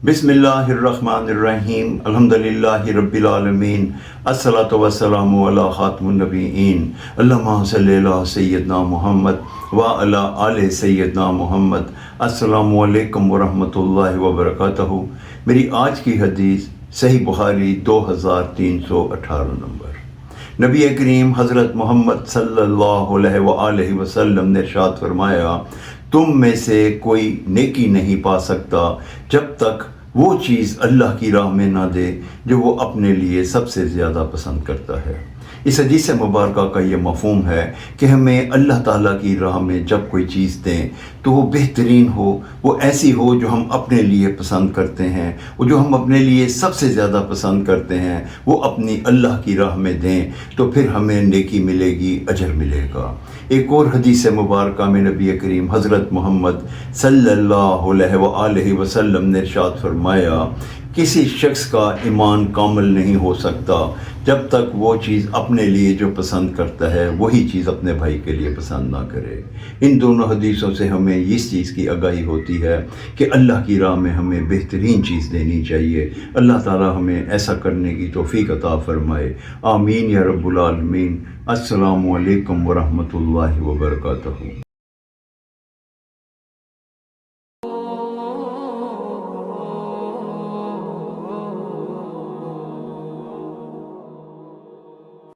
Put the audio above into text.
बिस्मिल्लाहिर्रहमानिर्रहीम अल्हम्दुलिल्लाहि रब्बिल आलमीन अस्सलातु वस्सलामु अला खातमुन नबिय्यीन अल्लाहुम्मा सल्लि अला सय्यिदना मुहम्मद व अला आले सय्यिदना मुहम्मद। अस्सलामु अलैकुम व रहमतुल्लाहि व बरकातहू। मेरी आज की हदीस सही बुखारी 2318 नंबर। नबी करीम हज़रत मोहम्मद सल्लल्लाहु अलैहि वसल्लम ने इरशाद फरमाया, तुम में से कोई नेकी नहीं पा सकता जब तक वो चीज़ अल्लाह की राह में ना दे जो वो अपने लिए सबसे ज़्यादा पसंद करता है। इस हदीस मुबारक का ये मफ़हूम है कि हमें अल्लाह ताला की राह में जब कोई चीज़ दें तो वो बेहतरीन हो, वो ऐसी हो जो हम अपने लिए पसंद करते हैं, वो जो हम अपने लिए सबसे ज़्यादा पसंद करते हैं वो अपनी अल्लाह की राह में दें तो फिर हमें नेकी मिलेगी, अजर मिलेगा। एक और हदीस मुबारक में नबी करीम हज़रत मोहम्मद सल्लल्लाहु अलैहि वसल्लम ने इरशाद फरमाया, किसी शख्स का ईमान कामिल नहीं हो सकता जब तक वो चीज़ अपने लिए जो पसंद करता है वही चीज़ अपने भाई के लिए पसंद ना करे। इन दोनों हदीसों से हमें इस चीज़ की आगाही होती है कि अल्लाह की राह में हमें बेहतरीन चीज़ देनी चाहिए। अल्लाह ताला हमें ऐसा करने की तौफीक अता फ़रमाए। आमीन या रब्बुल आलमीन। अस्सलामु अलैकुम व रहमतुल्लाहि व बरकातहू।